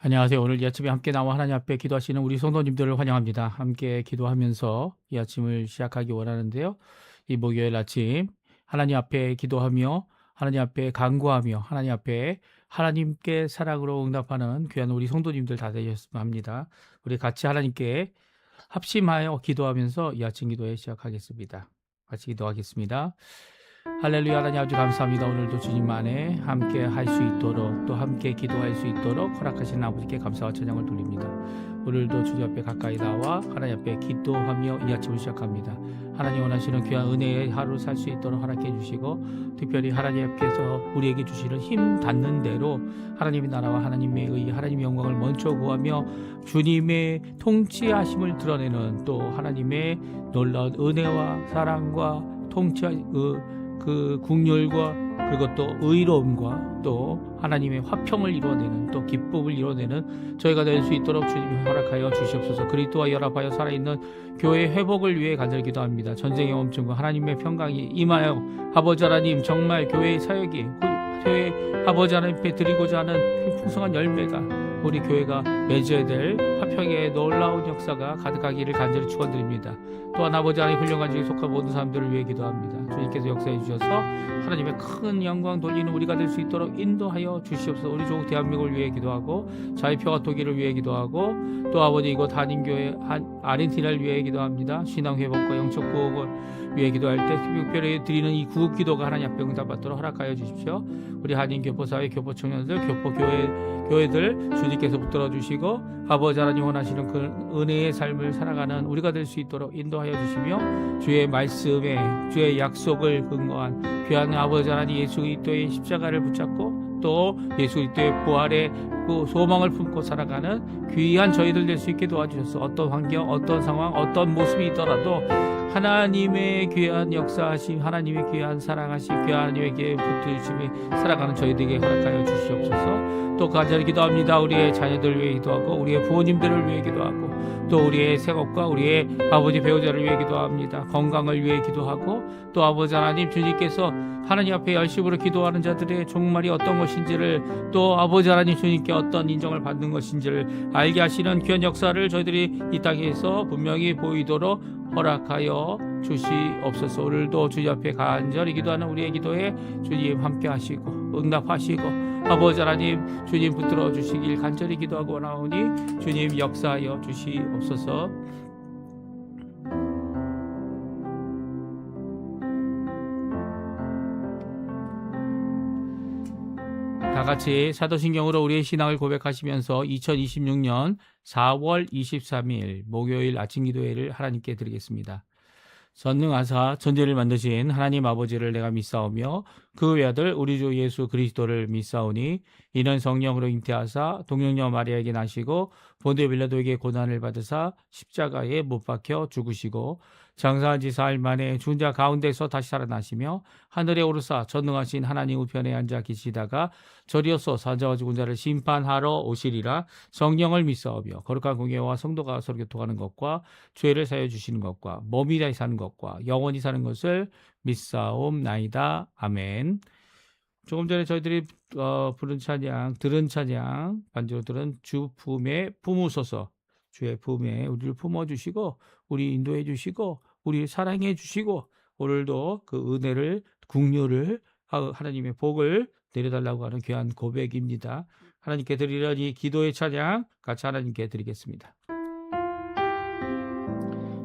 안녕하세요. 오늘 이 아침에 함께 나와 하나님 앞에 기도하시는 우리 성도님들을 환영합니다. 함께 기도하면서 이 아침을 시작하기 원하는데요. 이 목요일 아침 하나님 앞에 기도하며 하나님 앞에 간구하며 하나님 앞에 하나님께 사랑으로 응답하는 귀한 우리 성도님들 다 되셨으면 합니다. 우리 같이 하나님께 합심하여 기도하면서 이 아침 기도에 시작하겠습니다. 같이 기도하겠습니다. 할렐루야. 하나님 아버지 감사합니다. 오늘도 주님 안에 함께 할 수 있도록 또 함께 기도할 수 있도록 허락하신 아버지께 감사와 찬양을 돌립니다. 오늘도 주님 앞에 가까이 나와 하나님 앞에 기도하며 이 아침을 시작합니다. 하나님 원하시는 귀한 은혜의 하루 살 수 있도록 허락해 주시고 특별히 하나님께서 우리에게 주시는 힘 닿는 대로 하나님의 나라와 하나님의 의 하나님의 영광을 먼저 구하며 주님의 통치하심을 드러내는 또 하나님의 놀라운 은혜와 사랑과 그 국률과 그리고 또 의로움과 또 하나님의 화평을 이루어내는 또 기쁨을 이루어내는 저희가 될 수 있도록 주님이 허락하여 주시옵소서. 그리스도와 연합하여 살아있는 교회 회복을 위해 간절히 기도합니다. 전쟁의 멈춤과 하나님의 평강이 임하여 아버지 하나님 정말 교회의 사역이 교회 아버지 하나님께 드리고자 하는 풍성한 열매가 우리 교회가 맺어야 될 화평의 놀라운 역사가 가득하기를 간절히 축원드립니다. 또한 아버지 하나님 훌륭한 중에 속한 모든 사람들을 위해 기도합니다. 주님께서 역사해 주셔서 하나님의 큰 영광 돌리는 우리가 될 수 있도록 인도하여 주시옵소서. 우리 조국 대한민국을 위해 기도하고 자유평화 통일을 위해 기도하고 또 아버지 이곳 한인교회 아르헨티나를 위해 기도합니다. 신앙회복과 영적 구원을 위해 기도할 때 특별히 드리는 이 구급 기도가 하나님 앞에 응답받도록 허락하여 주십시오. 우리 한인 교포사회 교포 청년들 교포 교회들 주님께서 붙들어 주시고 아버지 하나님 원하시는 그 은혜의 삶을 살아가는 우리가 될 수 있도록 인도하여 주시며 주의 말씀에 주의 약속을 근거한 귀한 아버지 하나님 예수 그리스도의 십자가를 붙잡고 또 예수 그리스도의 부활의 그 소망을 품고 살아가는 귀한 저희들 될 수 있게 도와주셔서 어떤 환경 어떤 상황 어떤 모습이 있더라도 하나님의 귀한 역사하심 하나님의 귀한 사랑하심 귀한 하나님에게 붙드심이 살아가는 저희들에게 허락하여 주시옵소서. 또 간절히 기도합니다. 우리의 자녀들 위해 기도하고 우리의 부모님들을 위해 기도하고 또 우리의 생업과 우리의 아버지 배우자를 위해 기도합니다. 건강을 위해 기도하고 또 아버지 하나님 주님께서 하나님 앞에 열심으로 기도하는 자들의 종말이 어떤 것인지를 또 아버지 하나님 주님께 어떤 인정을 받는 것인지를 알게 하시는 귀한 역사를 저희들이 이 땅에서 분명히 보이도록 허락하여 주시옵소서. 오늘도 주님 앞에 간절히 기도하는 우리의 기도에 주님 함께 하시고 응답하시고 아버지 하나님 주님 붙들어 주시길 간절히 기도하고 원하오니 주님 역사하여 주시옵소서. 다 같이 사도신경으로 우리의 신앙을 고백하시면서 2026년 4월 23일 목요일 아침 기도회를 하나님께 드리겠습니다. 전능하사 천지를 만드신 하나님 아버지를 내가 믿사오며 그 외아들 우리 주 예수 그리스도를 믿사오니 이는 성령으로 잉태하사 동정녀 마리아에게 나시고 본디오 빌라도에게 고난을 받으사 십자가에 못 박혀 죽으시고 장사한 지 사흘 만에 죽은 자 가운데서 다시 살아나시며 하늘에 오르사 전능하신 하나님 우편에 앉아 계시다가 저리어서 산자와 죽은 자를 심판하러 오시리라. 성령을 믿사오며 거룩한 공예와 성도가 서로 교통하는 것과 죄를 사여 주시는 것과 몸이 다시 사는 것과 영원히 사는 것을 믿사옵나이다. 아멘. 조금 전에 저희들이 들은 찬양 반주로 들은 주 품에 품으소서. 주의 품에 우리를 품어주시고 우리 인도해 주시고 우리 사랑해 주시고 오늘도 그 은혜를 국류를 하나님의 복을 내려달라고 하는 귀한 고백입니다. 하나님께 드리려는 이 기도의 찬양 같이 하나님께 드리겠습니다.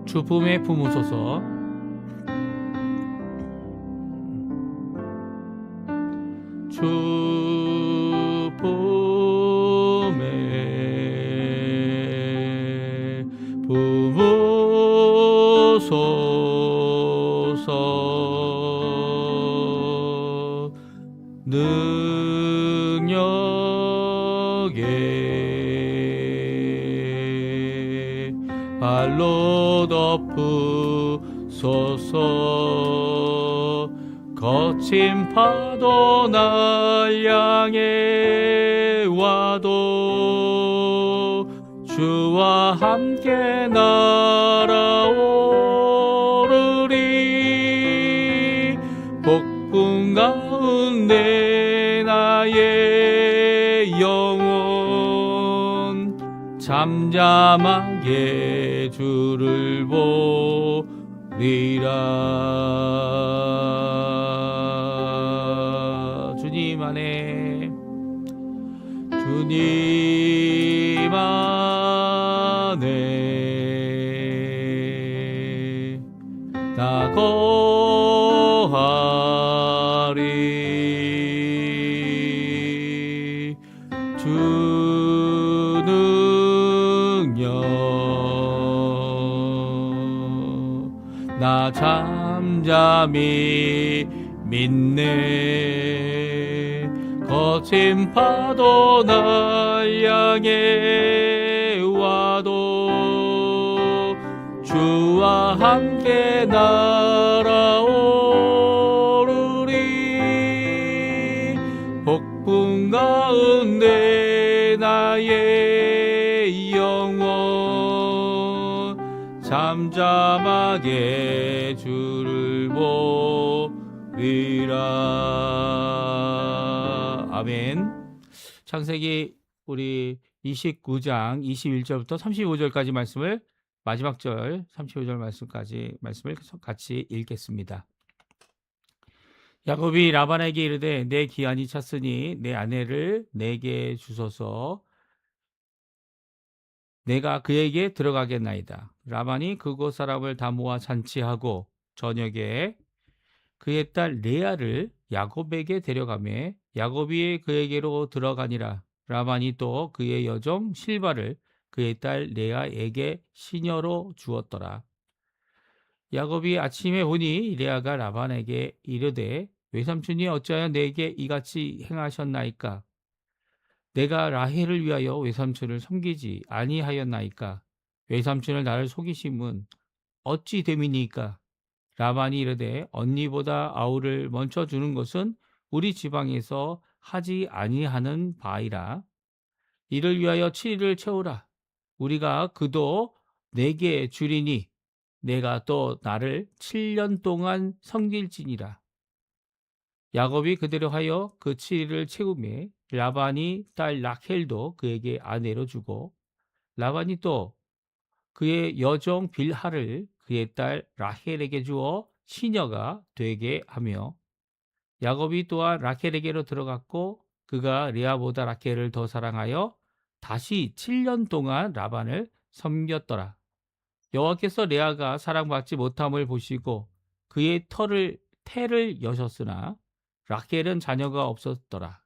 주 품에 품으소서. 주 품에 품으소서. 능력에 발로 덮으소서. 거친 파도 날 향해 와도 주와 함께 날아오르리. 복분 가운데 나의 영혼 잠잠하게 주를 보리라. 주님 안에 나 거하리. 주 능력 나 잠잠히 믿네. 거친 파도 날 향해 와도 주와 함께 날아오르리. 폭풍 가운데 나의 영혼 잠잠하게 주를 보리라. 아멘. 창세기 우리 29장 21절부터 35절까지 말씀을 마지막 절 35절 말씀까지 말씀을 같이 읽겠습니다. 야곱이 라반에게 이르되 내 기한이 찼으니 내 아내를 내게 주소서. 내가 그에게 들어가겠나이다. 라반이 그곳 사람을 다 모아 잔치하고 저녁에 그의 딸 레아를 야곱에게 데려가매 야곱이 그에게로 들어가니라. 라반이 또 그의 여종 실바를 그의 딸 레아에게 시녀로 주었더라. 야곱이 아침에 보니 레아가 라반에게 이르되 외삼촌이 어찌하여 내게 이같이 행하셨나이까? 내가 라헬을 위하여 외삼촌을 섬기지 아니하였나이까? 외삼촌을 나를 속이심은 어찌 됨이니까? 라반이 이르되 언니보다 아우를 먼저 주는 것은 우리 지방에서 하지 아니하는 바이라. 이를 위하여 7일을 채우라. 우리가 그도 내게 주리니 내가 또 나를 7년 동안 섬길지니라. 야곱이 그대로 하여 그 7일을 채우매 라반이 딸 라헬도 그에게 아내로 주고 라반이 또 그의 여종 빌하를 그의 딸 라헬에게 주어 시녀가 되게 하며 야곱이 또한 라헬에게로 들어갔고 그가 레아보다 라헬을 더 사랑하여 다시 7년 동안 라반을 섬겼더라. 여호와께서 레아가 사랑받지 못함을 보시고 그의 태를 여셨으나 라헬은 자녀가 없었더라.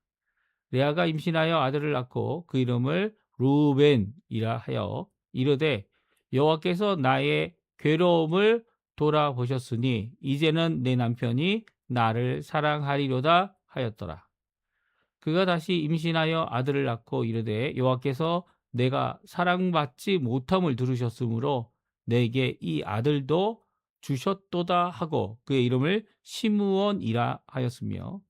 레아가 임신하여 아들을 낳고 그 이름을 루벤이라 하여 이르되 여호와께서 나의 괴로움을 돌아보셨으니 이제는 내 남편이 나를 사랑하리로다 하였더라. 그가 다시 임신하여 아들을 낳고 이르되 여호와께서 내가 사랑받지 못함을 들으셨으므로 내게 이 아들도 주셨도다 하고 그의 이름을 시므온이라 하였으며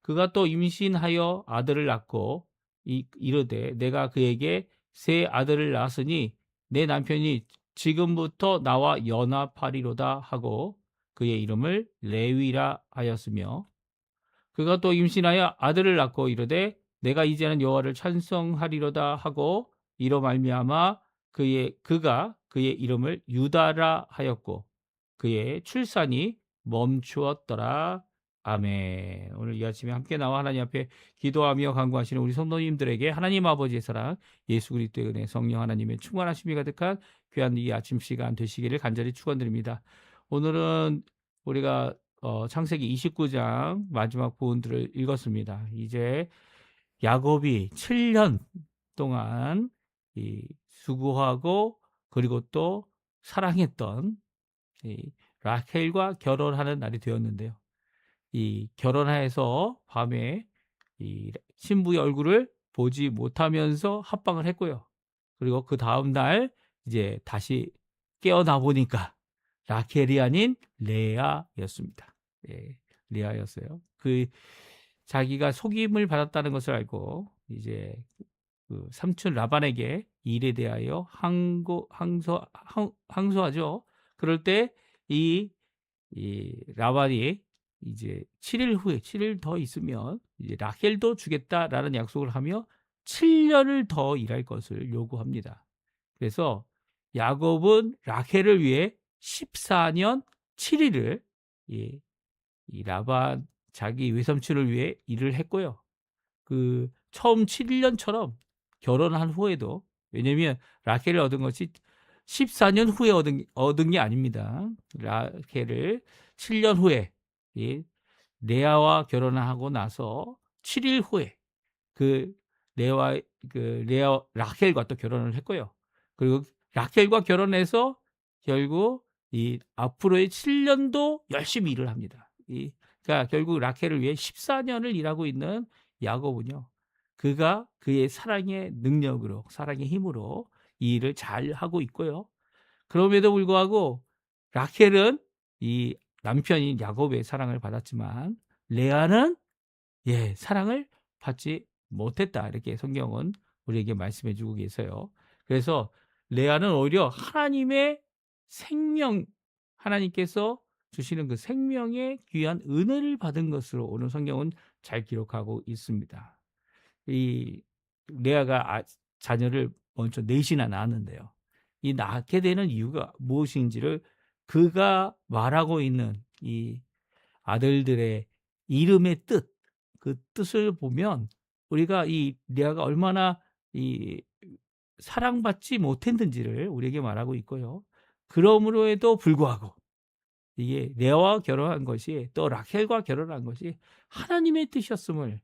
그가 또 임신하여 아들을 낳고 이르되 내가 그에게 새 아들을 낳았으니 내 남편이 지금부터 나와 연합하리로다 하고 그의 이름을 레위라 하였으며 그가 또 임신하여 아들을 낳고 이르되 내가 이제는 여호와를 찬송하리로다 하고 이로 말미암아 그가 그의 이름을 유다라 하였고 그의 출산이 멈추었더라. 아멘. 오늘 이 아침에 함께 나와 하나님 앞에 기도하며 간구하시는 우리 성도님들에게 하나님 아버지의 사랑, 예수 그리스도의 은혜, 성령 하나님의 충만하심이 가득한 귀한 이 아침 시간 되시기를 간절히 축원드립니다. 오늘은 우리가 창세기 29장 마지막 부분들을 읽었습니다. 이제 야곱이 7년 동안 수고하고 그리고 또 사랑했던 라헬과 결혼하는 날이 되었는데요. 이 결혼해서 밤에 이 신부의 얼굴을 보지 못하면서 합방을 했고요. 그리고 그 다음 날 이제 다시 깨어나 보니까 라켈이 아닌 레아였습니다. 예, 레아였어요. 그 자기가 속임을 받았다는 것을 알고 이제 그 삼촌 라반에게 일에 대하여 항소하죠. 그럴 때 이 라반이 이제 7일 더 있으면 이제 라헬도 주겠다라는 약속을 하며 7년을 더 일할 것을 요구합니다. 그래서 야곱은 라헬을 위해 14년 7일을 이 라반 자기 외삼촌을 위해 일을 했고요. 그 처음 7년처럼 결혼한 후에도, 왜냐면 라헬을 얻은 것이 14년 후에 얻은 게 아닙니다. 라헬을 7년 후에 레아와 결혼하고 나서 7일 후에 그 레아 라헬과 또 결혼을 했고요. 그리고 라헬과 결혼해서 결국 이 앞으로의 7년도 열심히 일을 합니다. 그러니까 결국 라헬을 위해 14년을 일하고 있는 야곱은요, 그가 그의 사랑의 능력으로, 사랑의 힘으로 이 일을 잘 하고 있고요. 그럼에도 불구하고 라헬은 이 남편인 야곱의 사랑을 받았지만 레아는 사랑을 받지 못했다. 이렇게 성경은 우리에게 말씀해 주고 계세요. 그래서 레아는 오히려 하나님의 생명, 하나님께서 주시는 그 생명의 귀한 은혜를 받은 것으로 오늘 성경은 잘 기록하고 있습니다. 이 레아가 자녀를 먼저 넷이나 낳았는데요. 이 낳게 되는 이유가 무엇인지를 그가 말하고 있는 이 아들들의 이름의 뜻, 그 뜻을 보면 우리가 이 레아가 얼마나 이 사랑받지 못했는지를 우리에게 말하고 있고요. 그러므로에도 불구하고 이게 레아와 결혼한 것이, 또 라헬과 결혼한 것이 하나님의 뜻이었음을,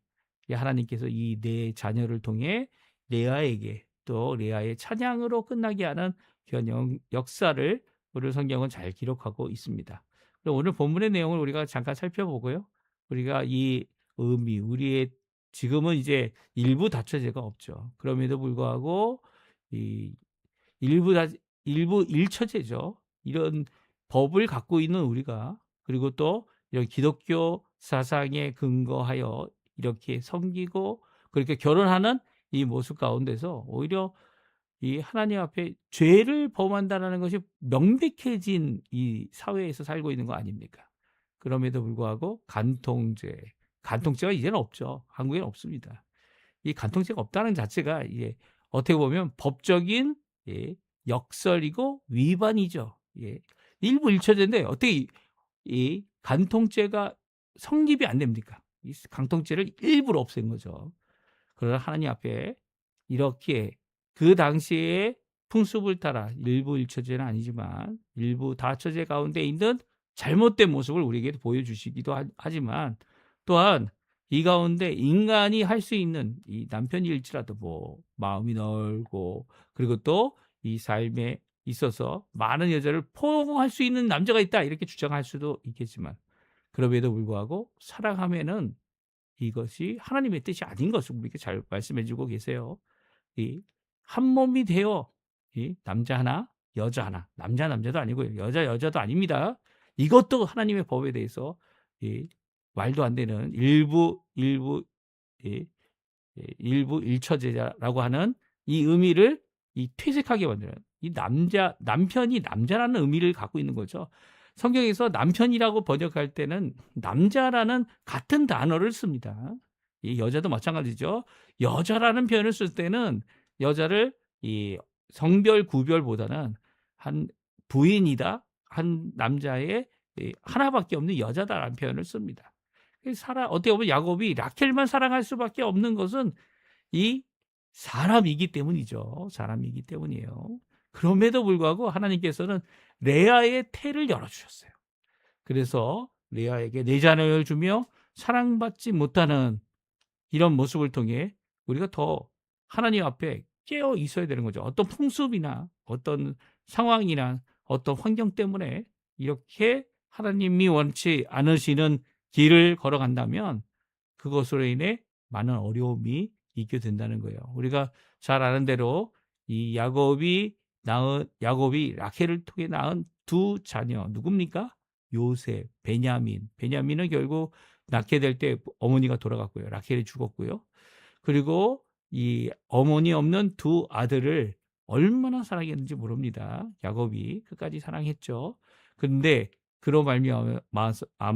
하나님께서 이 네 자녀를 통해 레아에게, 또 레아의 찬양으로 끝나게 하는 그런 역사를 오늘 성경은 잘 기록하고 있습니다. 오늘 본문의 내용을 우리가 잠깐 살펴보고요. 우리가 이 의미, 우리의 지금은 이제 일부 다처제가 없죠. 그럼에도 불구하고 이 일부 다 일부 일처제죠. 이런 법을 갖고 있는 우리가, 그리고 또 이런 기독교 사상에 근거하여 이렇게 섬기고 그렇게 결혼하는 이 모습 가운데서 오히려 이 하나님 앞에 죄를 범한다라는 것이 명백해진 이 사회에서 살고 있는 거 아닙니까? 그럼에도 불구하고 간통죄가 이제는 없죠. 한국에는 없습니다. 이 간통죄가 없다는 자체가 이게 어떻게 보면 법적인 역설이고 위반이죠. 일부 일처제인데 어떻게 이 간통죄가 성립이 안 됩니까? 이 간통죄를 일부러 없앤 거죠. 그러나 하나님 앞에 이렇게 그 당시에 풍습을 따라 일부 일처제는 아니지만 일부 다처제 가운데 있는 잘못된 모습을 우리에게 보여주시기도 하지만, 또한 이 가운데 인간이 할 수 있는, 이 남편일지라도 뭐 마음이 넓고 그리고 또 이 삶에 있어서 많은 여자를 포용할 수 있는 남자가 있다, 이렇게 주장할 수도 있겠지만, 그럼에도 불구하고 사랑하면은 이것이 하나님의 뜻이 아닌 것을 우리에게 잘 말씀해 주고 계세요. 이 한 몸이 되어 이 남자 하나, 여자 하나, 남자도 아니고요. 여자도 아닙니다. 이것도 하나님의 법에 대해서 이 말도 안 되는 이 일부 일처제자라고 하는 이 의미를 이 퇴색하게 만드는, 이 남편이 남자라는 의미를 갖고 있는 거죠. 성경에서 남편이라고 번역할 때는 남자라는 같은 단어를 씁니다. 이 여자도 마찬가지죠. 여자라는 표현을 쓸 때는 여자를 이 성별 구별보다는 한 부인이다, 한 남자의 하나밖에 없는 여자다라는 표현을 씁니다. 어떻게 보면 야곱이 라켈만 사랑할 수밖에 없는 것은 이 사람이기 때문이죠. 사람이기 때문이에요. 그럼에도 불구하고 하나님께서는 레아의 태를 열어주셨어요. 그래서 레아에게 네 자녀를 주며 사랑받지 못하는 이런 모습을 통해 우리가 더 하나님 앞에 깨어 있어야 되는 거죠. 어떤 풍습이나 어떤 상황이나 어떤 환경 때문에 이렇게 하나님이 원치 않으시는 길을 걸어간다면 그것으로 인해 많은 어려움이 있게 된다는 거예요. 우리가 잘 아는 대로 이 야곱이 라헬을 통해 낳은 두 자녀 누굽니까? 요셉, 베냐민. 베냐민은 결국 낳게 될 때 어머니가 돌아갔고요. 라헬이 죽었고요. 그리고 이 어머니 없는 두 아들을 얼마나 사랑했는지 모릅니다. 야곱이 끝까지 사랑했죠. 그런데 그로 말미암아서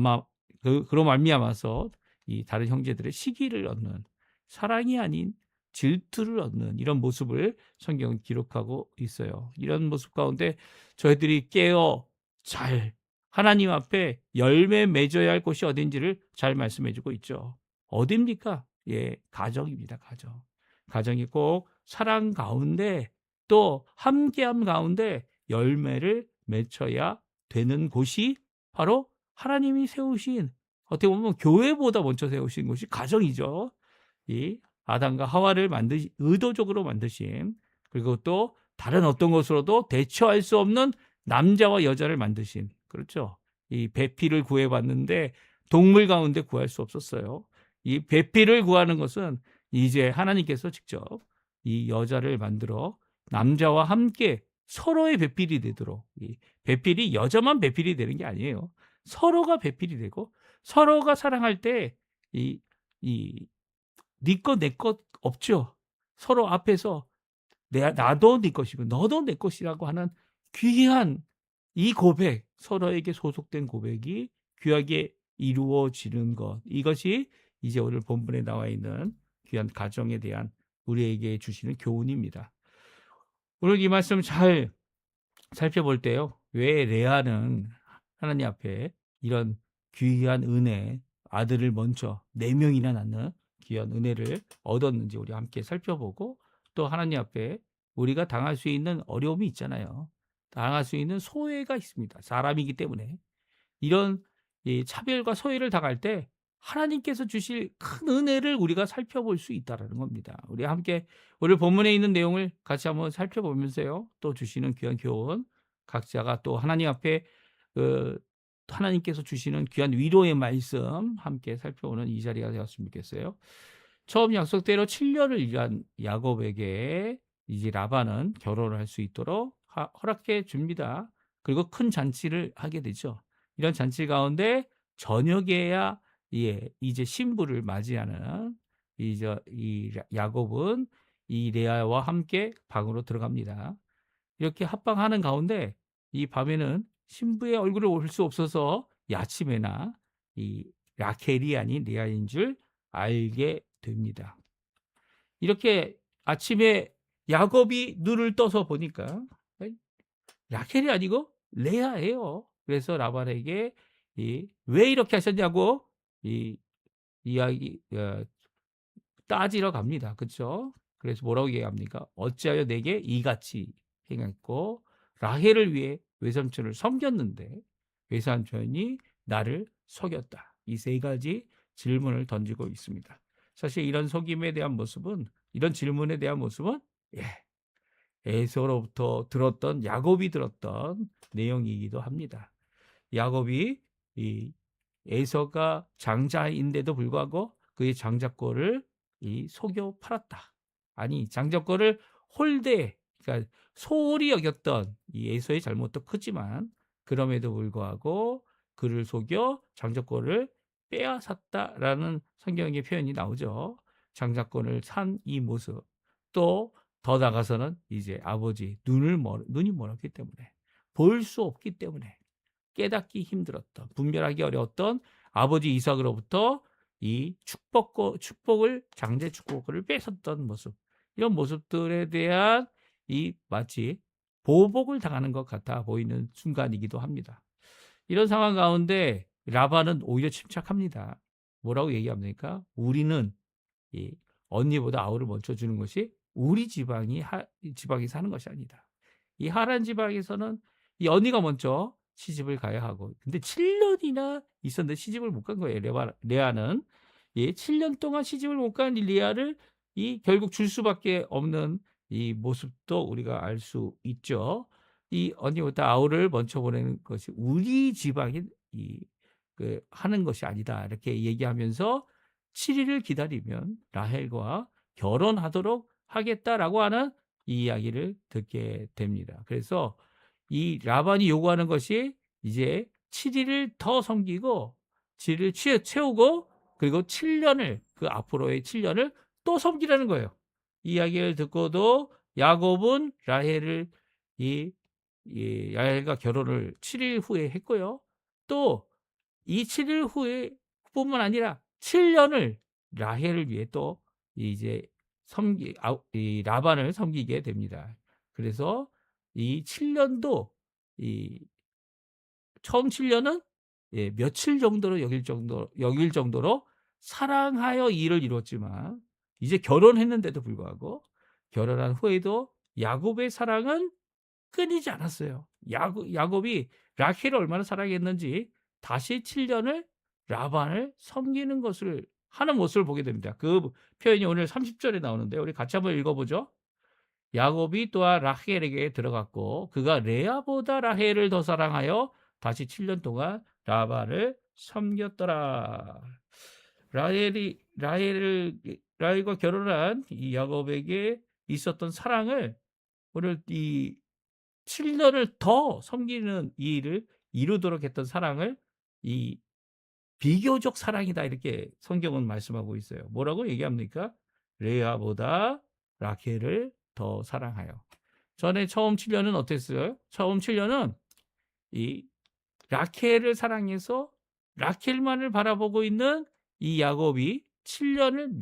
이 다른 형제들의 시기를 얻는, 사랑이 아닌 질투를 얻는 이런 모습을 성경은 기록하고 있어요. 이런 모습 가운데 저희들이 깨어 잘 하나님 앞에 열매 맺어야 할 곳이 어딘지를 잘 말씀해주고 있죠. 어딥니까? 예, 가정입니다. 가정. 가정이 꼭 사랑 가운데 또 함께함 가운데 열매를 맺혀야 되는 곳이 바로 하나님이 세우신, 어떻게 보면 교회보다 먼저 세우신 곳이 가정이죠. 이 아담과 하와를 의도적으로 만드신, 그리고 또 다른 어떤 것으로도 대처할 수 없는 남자와 여자를 만드신, 그렇죠. 이 배필을 구해봤는데 동물 가운데 구할 수 없었어요. 이 배필을 구하는 것은 이제 하나님께서 직접 이 여자를 만들어 남자와 함께 서로의 배필이 되도록, 이 배필이 여자만 배필이 되는 게 아니에요. 서로가 배필이 되고 서로가 사랑할 때 네 것 내 것 없죠. 서로 앞에서 나도 네 것이고 너도 내 것이라고 하는 귀한 이 고백, 서로에게 소속된 고백이 귀하게 이루어지는 것, 이것이 이제 오늘 본문에 나와 있는 귀한 가정에 대한 우리에게 주시는 교훈입니다. 오늘 이 말씀 잘 살펴볼 때요, 왜 레아는 하나님 앞에 이런 귀한 은혜, 아들을 먼저 4명이나 낳는 귀한 은혜를 얻었는지 우리 함께 살펴보고, 또 하나님 앞에 우리가 당할 수 있는 어려움이 있잖아요. 당할 수 있는 소외가 있습니다. 사람이기 때문에 이런 이 차별과 소외를 당할 때 하나님께서 주실 큰 은혜를 우리가 살펴볼 수 있다는 겁니다. 우리 함께 오늘 본문에 있는 내용을 같이 한번 살펴보면서요, 또 주시는 귀한 교훈, 각자가 또 하나님 앞에 하나님께서 주시는 귀한 위로의 말씀 함께 살펴보는 이 자리가 되었으면 좋겠어요. 처음 약속대로 7년을 일한 야곱에게 이제 라반은 결혼을 할 수 있도록 허락해 줍니다. 그리고 큰 잔치를 하게 되죠. 이런 잔치 가운데 저녁에야 이제 신부를 맞이하는 이 야곱은 이 레아와 함께 방으로 들어갑니다. 이렇게 합방하는 가운데 이 밤에는 신부의 얼굴을 볼 수 없어서 아침에나 이 라켈이 아닌 레아인 줄 알게 됩니다. 이렇게 아침에 야곱이 눈을 떠서 보니까 라켈이 아니고 레아예요. 그래서 라반에게 왜 이렇게 하셨냐고 이야기 따지러 갑니다. 그렇죠? 그래서 뭐라고 얘기합니까? 어찌하여 내게 이같이 행했고 라헬을 위해 외삼촌을 섬겼는데 외삼촌이 나를 속였다. 이 3가지 질문을 던지고 있습니다. 사실 이런 속임에 대한 모습은, 이런 질문에 대한 모습은 에서로부터 들었던, 야곱이 들었던 내용이기도 합니다. 야곱이 이 에서가 장자인데도 불구하고 그의 장자권을 속여 팔았다. 아니, 장자권을 그러니까 소홀히 여겼던 이 에서의 잘못도 크지만 그럼에도 불구하고 그를 속여 장자권을 빼앗았다라는 성경의 표현이 나오죠. 장자권을 산 이 모습, 또 더 나가서는 이제 아버지 눈이 멀었기 때문에, 볼 수 없기 때문에 깨닫기 힘들었던, 분별하기 어려웠던 아버지 이삭으로부터 이 축복을, 장제 축복을 뺏었던 모습, 이런 모습들에 대한 마치 보복을 당하는 것 같아 보이는 순간이기도 합니다. 이런 상황 가운데 라반은 오히려 침착합니다. 뭐라고 얘기합니까? 우리는 이 언니보다 아우를 먼저 주는 것이 우리 지방이 사는 것이 아니다. 이 하란 지방에서는 이 언니가 먼저 시집을 가야 하고, 근데 7년이나 있었는데 시집을 못 간 거예요. 레아는 7년 동안 시집을 못 간 레아를 결국 줄 수밖에 없는 이 모습도 우리가 알 수 있죠. 이 언니보다 아우를 먼저 보내는 것이 우리 지방이 하는 것이 아니다, 이렇게 얘기하면서 7일을 기다리면 라헬과 결혼하도록 하겠다라고 하는 이 이야기를 듣게 됩니다. 그래서 이 라반이 요구하는 것이 이제 7일을 더 섬기고 7일 채우고 그리고 7년을, 그 앞으로의 7년을 또 섬기라는 거예요. 이 이야기를 듣고도 야곱은 라헬과 결혼을 7일 후에 했고요. 또 이 7일 후에 뿐만 아니라 7년을 라헬을 위해 또 이제 이 라반을 섬기게 됩니다. 그래서 이 7년도 이 처음 7년은 며칠 정도로 여길 정도로 사랑하여 이 일을 이뤘지만 이제 결혼했는데도 불구하고 결혼한 후에도 야곱의 사랑은 끊이지 않았어요. 야곱이 라헬을 얼마나 사랑했는지 다시 7년을 라반을 섬기는 것을 하는 모습을 보게 됩니다. 그 표현이 오늘 30절에 나오는데 우리 같이 한번 읽어보죠. 야곱이 또한 라헬에게 들어갔고 그가 레아보다 라헬을 더 사랑하여 다시 7년 동안 라반을 섬겼더라. 라헬과 결혼한 이 야곱에게 있었던 사랑을 오늘 이 7년을 더 섬기는 이 일을 이루도록 했던 사랑을 이 비교적 사랑이다 이렇게 성경은 말씀하고 있어요. 뭐라고 얘기합니까? 레아보다 라켈을 더 사랑하여. 전에 처음 7년은 어땠어요? 처음 7년은 이 라켈을 사랑해서 라켈만을 바라보고 있는 이 야곱이 7년을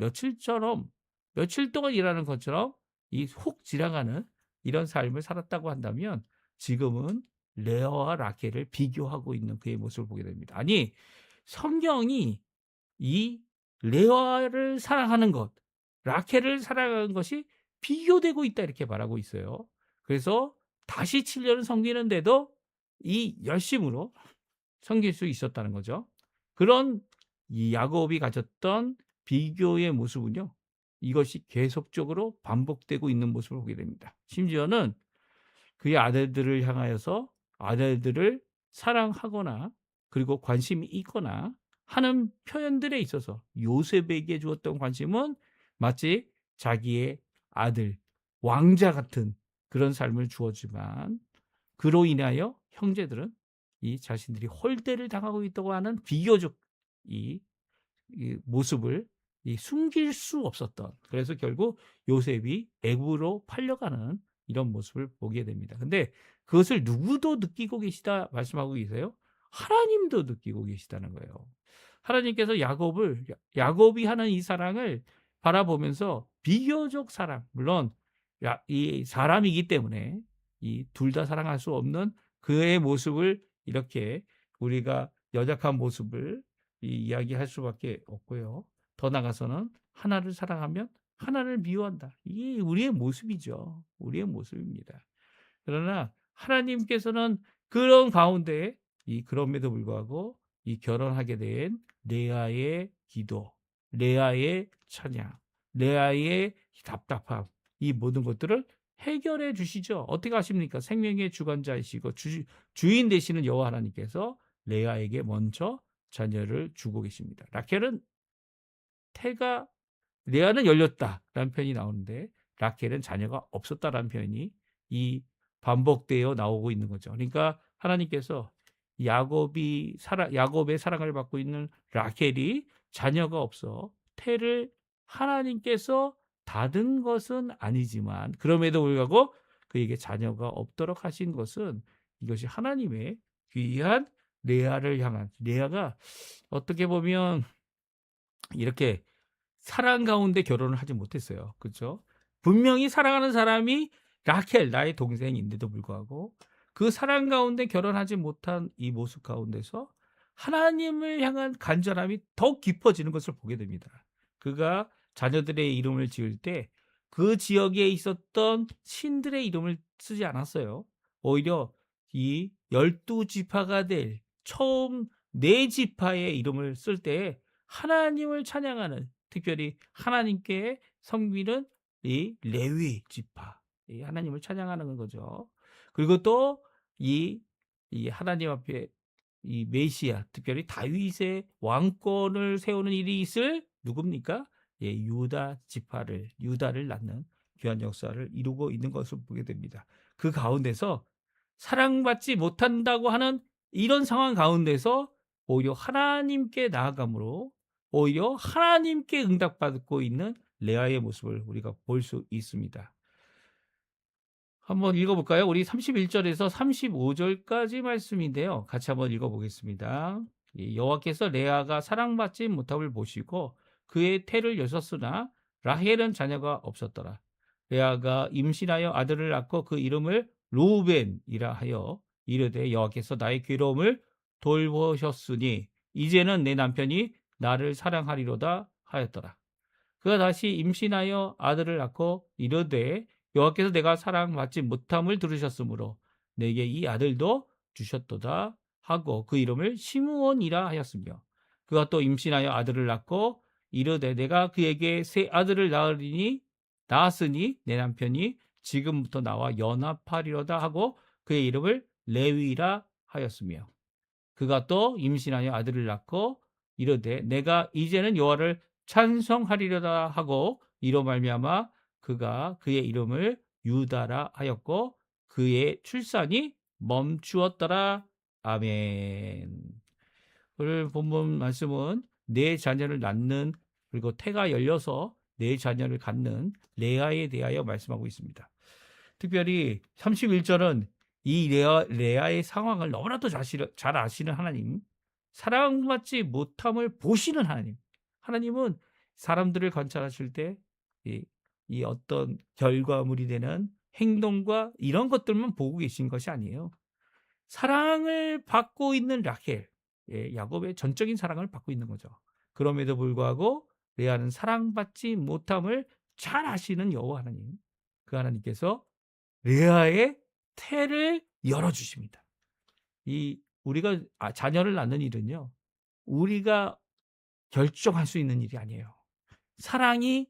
며칠 동안 일하는 것처럼 이 훅 지나가는 이런 삶을 살았다고 한다면 지금은 레아와 라켈을 비교하고 있는 그의 모습을 보게 됩니다. 아니 성경이 이 레아를 사랑하는 것, 라켈을 사랑하는 것이 비교되고 있다 이렇게 말하고 있어요. 그래서 다시 7년을 섬기는데도 이 열심으로 섬길 수 있었다는 거죠. 그런 이 야곱이 가졌던 비교의 모습은요. 이것이 계속적으로 반복되고 있는 모습을 보게 됩니다. 심지어는 그의 아들들을 향하여서 아들들을 사랑하거나 그리고 관심이 있거나 하는 표현들에 있어서 요셉에게 주었던 관심은 마치 자기의 아들, 왕자 같은 그런 삶을 주었지만 그로 인하여 형제들은 이 자신들이 홀대를 당하고 있다고 하는 비교적 이 모습을 숨길 수 없었던 그래서 결국 요셉이 애굽으로 팔려가는 이런 모습을 보게 됩니다. 근데 그것을 누구도 느끼고 계시다 말씀하고 계세요? 하나님도 느끼고 계시다는 거예요. 하나님께서 야곱이 하는 이 사랑을 바라보면서 비교적 사랑, 물론 이 사람이기 때문에 이 둘 다 사랑할 수 없는 그의 모습을 이렇게 우리가 연약한 모습을 이야기할 수밖에 없고요. 더 나아가서는 하나를 사랑하면 하나를 미워한다. 이게 우리의 모습이죠. 우리의 모습입니다. 그러나 하나님께서는 그런 가운데 그럼에도 불구하고 이 결혼하게 된 레아의 기도, 레아의 찬양, 레아의 답답함 이 모든 것들을 해결해 주시죠. 어떻게 하십니까? 생명의 주관자이시고 주인 되시는 여호와 하나님께서 레아에게 먼저 자녀를 주고 계십니다. 라켈은 태가 레아는 열렸다라는 표현이 나오는데 라켈은 자녀가 없었다라는 표현이 이 반복되어 나오고 있는 거죠. 그러니까 하나님께서 야곱의 사랑을 받고 있는 라켈이 자녀가 없어 태를 하나님께서 닫은 것은 아니지만 그럼에도 불구하고 그에게 자녀가 없도록 하신 것은 이것이 하나님의 귀한 레아를 향한 레아가 어떻게 보면 이렇게 사랑 가운데 결혼을 하지 못했어요. 그렇죠? 분명히 사랑하는 사람이 라켈 나의 동생인데도 불구하고 그 사랑 가운데 결혼하지 못한 이 모습 가운데서 하나님을 향한 간절함이 더욱 깊어지는 것을 보게 됩니다. 그가 자녀들의 이름을 지을 때 그 지역에 있었던 신들의 이름을 쓰지 않았어요. 오히려 이 12지파가 될 처음 4지파의 이름을 쓸 때 하나님을 찬양하는 특별히 하나님께 섬기는 이 레위 지파 하나님을 찬양하는 거죠. 그리고 또 이 하나님 앞에 이 메시아 특별히 다윗의 왕권을 세우는 일이 있을 누굽니까? 유다를 낳는 귀한 역사를 이루고 있는 것을 보게 됩니다. 그 가운데서 사랑받지 못한다고 하는 이런 상황 가운데서 오히려 하나님께 나아감으로 오히려 하나님께 응답받고 있는 레아의 모습을 우리가 볼 수 있습니다. 한번 읽어볼까요? 우리 31절에서 35절까지 말씀인데요. 같이 한번 읽어보겠습니다. 여호와께서 레아가 사랑받지 못함을 보시고 그의 태를 여셨으나 라헬은 자녀가 없었더라. 레아가 임신하여 아들을 낳고 그 이름을 루벤이라 하여 이르되 여호와께서 나의 괴로움을 돌보셨으니 이제는 내 남편이 나를 사랑하리로다 하였더라. 그가 다시 임신하여 아들을 낳고 이르되 여호와께서 내가 사랑받지 못함을 들으셨으므로 내게 이 아들도 주셨도다 하고 그 이름을 시므온이라 하였으며 그가 또 임신하여 아들을 낳고 이르되 내가 그에게 새 아들을 낳았으니 내 남편이 지금부터 나와 연합하리로다 하고 그의 이름을 레위라 하였으며 그가 또 임신하여 아들을 낳고 이르되 내가 이제는 여호와를 찬송하리로다 하고 이로 말미암아 그가 그의 이름을 유다라 하였고 그의 출산이 멈추었더라. 아멘. 오늘 본문 말씀은 네 자녀를 낳는 그리고 태가 열려서 네 자녀를 갖는 레아에 대하여 말씀하고 있습니다. 특별히 31절은 이 레아의 상황을 너무나도 잘 아시는 하나님, 사랑받지 못함을 보시는 하나님. 하나님은 사람들을 관찰하실 때 이 어떤 결과물이 되는 행동과 이런 것들만 보고 계신 것이 아니에요. 사랑을 받고 있는 라헬, 야곱의 전적인 사랑을 받고 있는 거죠. 그럼에도 불구하고 레아는 사랑받지 못함을 잘 아시는 여호와 하나님. 그 하나님께서 레아의 태를 열어주십니다. 우리가 자녀를 낳는 일은요, 우리가 결정할 수 있는 일이 아니에요. 사랑이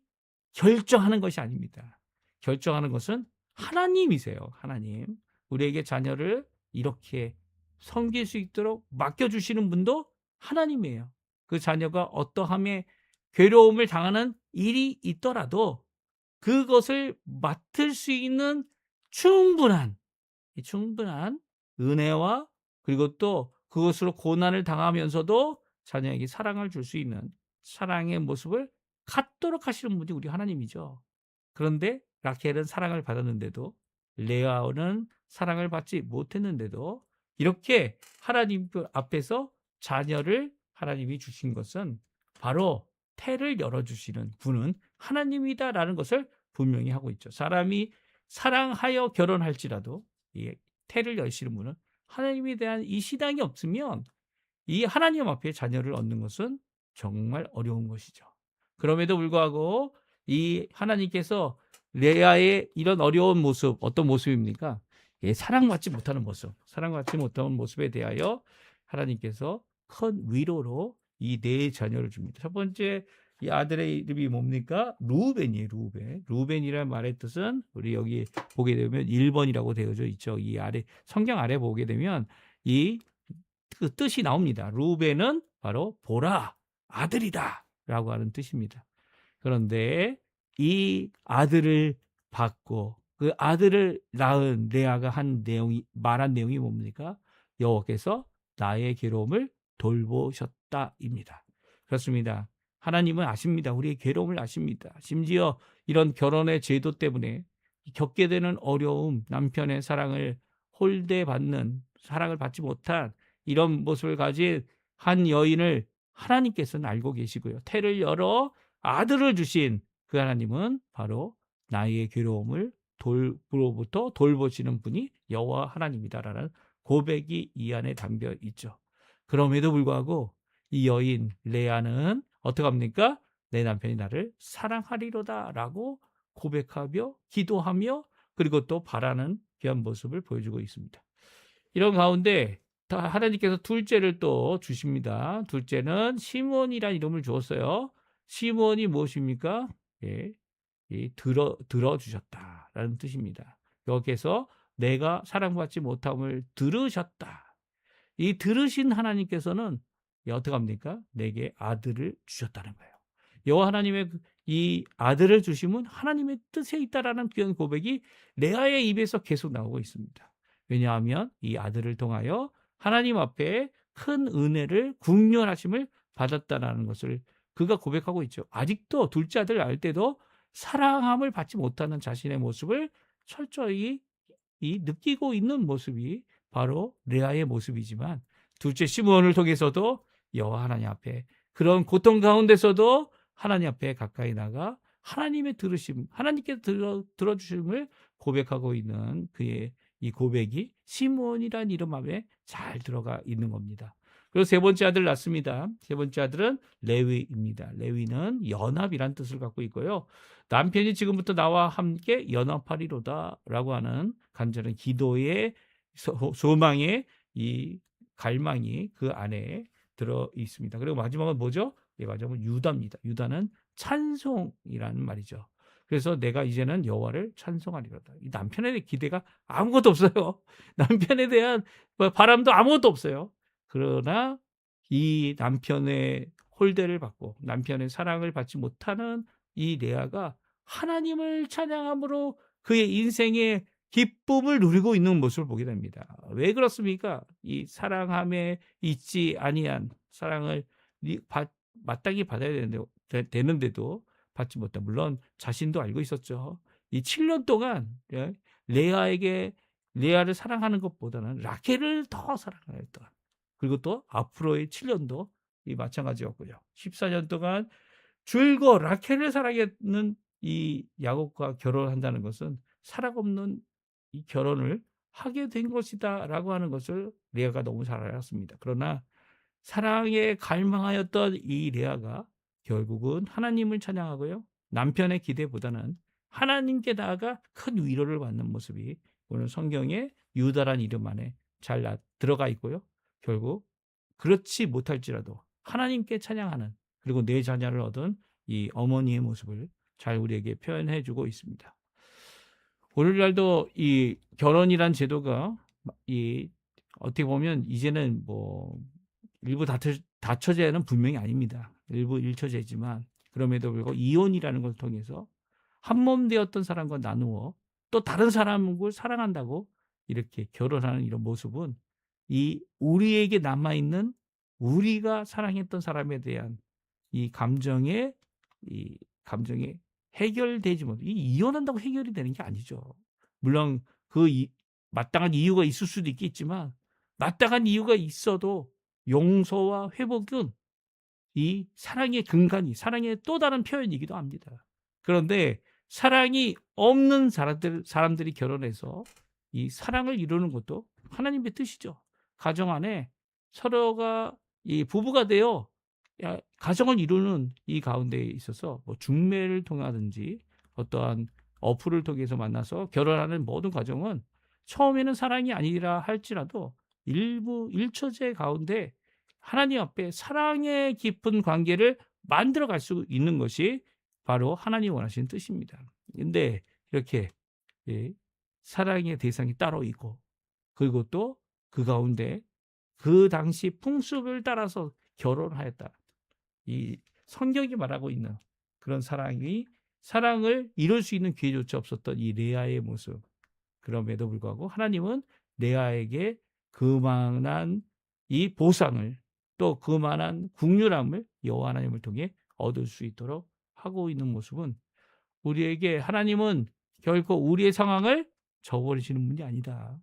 결정하는 것이 아닙니다. 결정하는 것은 하나님이세요. 하나님. 우리에게 자녀를 이렇게 섬길 수 있도록 맡겨주시는 분도 하나님이에요. 그 자녀가 어떠함에 괴로움을 당하는 일이 있더라도 그것을 맡을 수 있는 충분한 은혜와 그리고 또 그것으로 고난을 당하면서도 자녀에게 사랑을 줄 수 있는 사랑의 모습을 갖도록 하시는 분이 우리 하나님이죠. 그런데 라켈은 사랑을 받았는데도 레아는 사랑을 받지 못했는데도 이렇게 하나님 앞에서 자녀를 하나님이 주신 것은 바로 태를 열어주시는 분은 하나님이다라는 것을 분명히 하고 있죠. 사람이 사랑하여 결혼할지라도 이 태를 여시는 분은 하나님에 대한 이 신앙이 없으면 이 하나님 앞에 자녀를 얻는 것은 정말 어려운 것이죠. 그럼에도 불구하고 이 하나님께서 레아의 이런 어려운 모습, 어떤 모습입니까? 사랑받지 못하는 모습, 사랑받지 못하는 모습에 대하여 하나님께서 큰 위로로 이 네 자녀를 줍니다. 첫 번째 이 아들의 이름이 뭡니까? 루벤이에요. 루벤. 루벤이라는 말의 뜻은 우리 여기 보게 되면 1번이라고 되어져 있죠. 이 아래 성경 아래 보게 되면 그 뜻이 나옵니다. 루벤은 바로 보라 아들이다 라고 하는 뜻입니다. 그런데 이 아들을 받고 그 아들을 낳은 레아가 말한 내용이 뭡니까? 여호와께서 나의 괴로움을 돌보셨다입니다. 그렇습니다. 하나님은 아십니다. 우리의 괴로움을 아십니다. 심지어 이런 결혼의 제도 때문에 겪게 되는 어려움, 남편의 사랑을 홀대받는, 사랑을 받지 못한 이런 모습을 가진 한 여인을 하나님께서는 알고 계시고요. 태를 열어 아들을 주신 그 하나님은 바로 나의 괴로움을 로부터 돌보시는 분이 여호와 하나님이다라는 고백이 이 안에 담겨 있죠. 그럼에도 불구하고 이 여인 레아는 어떻게 합니까? 내 남편이 나를 사랑하리로다라고 고백하며 기도하며 그리고 또 바라는 귀한 모습을 보여주고 있습니다. 이런 가운데 하나님께서 둘째를 또 주십니다. 둘째는 시므온이라는 이름을 주었어요. 시므온이 무엇입니까? 들어주셨다라는 뜻입니다. 여기서 내가 사랑받지 못함을 들으셨다. 이 들으신 하나님께서는 어떻게 합니까? 내게 아들을 주셨다는 거예요. 여호와 하나님의 이 아들을 주심은 하나님의 뜻에 있다라는 귀한 고백이 레아의 입에서 계속 나오고 있습니다. 왜냐하면 이 아들을 통하여 하나님 앞에 큰 은혜를 국률하심을 받았다라는 것을 그가 고백하고 있죠. 아직도 둘째 아들을 낳을 때도 사랑함을 받지 못하는 자신의 모습을 철저히 느끼고 있는 모습이 바로 레아의 모습이지만 둘째 시므온을 통해서도 여호와 하나님 앞에 그런 고통 가운데서도 하나님 앞에 가까이 나가 하나님의 들으심, 하나님께 들어주심을 고백하고 있는 그의 이 고백이 시므온이라는 이름 안에 잘 들어가 있는 겁니다. 그리고 세 번째 아들 낳습니다. 세 번째 아들은 레위입니다. 레위는 연합이란 뜻을 갖고 있고요. 남편이 지금부터 나와 함께 연합하리로다 라고 하는 간절한 기도의 소망의 이 갈망이 그 안에 들어 있습니다. 그리고 마지막은 뭐죠? 마지막은 유다입니다. 유다는 찬송이라는 말이죠. 그래서 내가 이제는 여호와를 찬송하리로다. 이 남편에 대한 기대가 아무것도 없어요. 남편에 대한 바람도 아무것도 없어요. 그러나 이 남편의 홀대를 받고 남편의 사랑을 받지 못하는 이 레아가 하나님을 찬양함으로 그의 인생의 기쁨을 누리고 있는 모습을 보게 됩니다. 왜 그렇습니까? 이 사랑함에 있지 아니한 사랑을 마땅히 받아야 되는데도 받지 못한, 물론 자신도 알고 있었죠. 이 7년 동안 레아를 사랑하는 것보다는 라켈을 더 사랑했던, 그리고 또 앞으로의 7년도 이 마찬가지였고요. 14년 동안 줄곧 라켈을 사랑했는 이 야곱과 결혼한다는 것은 사랑 없는 이 결혼을 하게 된 것이다라고 하는 것을 레아가 너무 잘 알았습니다. 그러나 사랑에 갈망하였던 이 레아가 결국은 하나님을 찬양하고요. 남편의 기대보다는 하나님께 나아가 큰 위로를 받는 모습이 오늘 성경에 유다란 이름 안에 잘 들어가 있고요. 결국 그렇지 못할지라도 하나님께 찬양하는, 그리고 내 자녀를 얻은 이 어머니의 모습을 잘 우리에게 표현해 주고 있습니다. 오늘날도 이 결혼이란 제도가 이 어떻게 보면 이제는 뭐 일부 다처제는 분명히 아닙니다. 일부 일처제지만 그럼에도 불구하고 이혼이라는 걸 통해서 한 몸 되었던 사람과 나누어 또 다른 사람을 사랑한다고 이렇게 결혼하는 이런 모습은 이 우리에게 남아있는 우리가 사랑했던 사람에 대한 이 감정에 해결되지 못해. 이혼한다고 해결이 되는 게 아니죠. 물론 마땅한 이유가 있을 수도 있겠지만 마땅한 이유가 있어도 용서와 회복은 이 사랑의 근간이, 사랑의 또 다른 표현이기도 합니다. 그런데 사랑이 없는 사람들이 결혼해서 이 사랑을 이루는 것도 하나님의 뜻이죠. 가정 안에 서로가 이 부부가 되어 가정을 이루는 이 가운데에 있어서 뭐 중매를 통하든지 어떠한 어플을 통해서 만나서 결혼하는 모든 가정은 처음에는 사랑이 아니라 할지라도 일부 일처제 가운데 하나님 앞에 사랑의 깊은 관계를 만들어갈 수 있는 것이 바로 하나님이 원하시는 뜻입니다. 근데 이렇게 사랑의 대상이 따로 있고, 그리고 또 그 가운데 그 당시 풍습을 따라서 결혼하였다. 이 성경이 말하고 있는 그런 사랑을 이룰 수 있는 기회조차 없었던 이 레아의 모습. 그럼에도 불구하고 하나님은 레아에게 그만한 이 보상을, 또 그만한 국률함을 여호와 하나님을 통해 얻을 수 있도록 하고 있는 모습은, 우리에게 하나님은 결코 우리의 상황을 저버리시는 분이 아니다.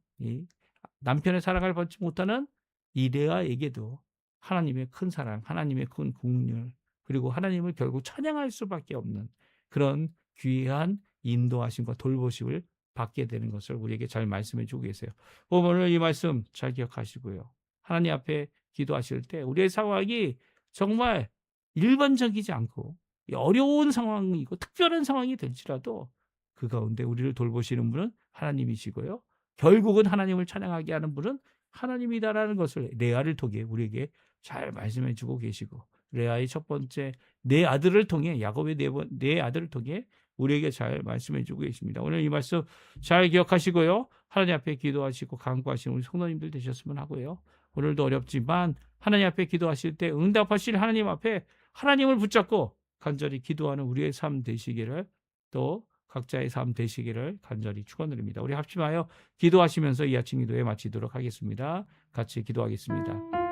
남편의 사랑을 받지 못하는 이 레아에게도 하나님의 큰 사랑, 하나님의 큰 국률, 그리고 하나님을 결국 찬양할 수밖에 없는 그런 귀한 인도하심과 돌보심을 받게 되는 것을 우리에게 잘 말씀해 주고 계세요. 오늘 이 말씀 잘 기억하시고요. 하나님 앞에 기도하실 때 우리의 상황이 정말 일반적이지 않고 어려운 상황이고 특별한 상황이 될지라도 그 가운데 우리를 돌보시는 분은 하나님이시고요. 결국은 하나님을 찬양하게 하는 분은 하나님이다라는 것을 레아를 통해 우리에게 잘 말씀해 주고 계시고, 레아의 첫 번째 네 아들을 통해, 야곱의 네 아들을 통해 우리에게 잘 말씀해 주고 계십니다. 오늘 이 말씀 잘 기억하시고요. 하나님 앞에 기도하시고 간구하시는 우리 성도님들 되셨으면 하고요. 오늘도 어렵지만 하나님 앞에 기도하실 때 응답하실 하나님 앞에 하나님을 붙잡고 간절히 기도하는 우리의 삶 되시기를, 또 각자의 삶 되시기를 간절히 축원드립니다. 우리 합심하여 기도하시면서 이 아침 기도에 마치도록 하겠습니다. 같이 기도하겠습니다.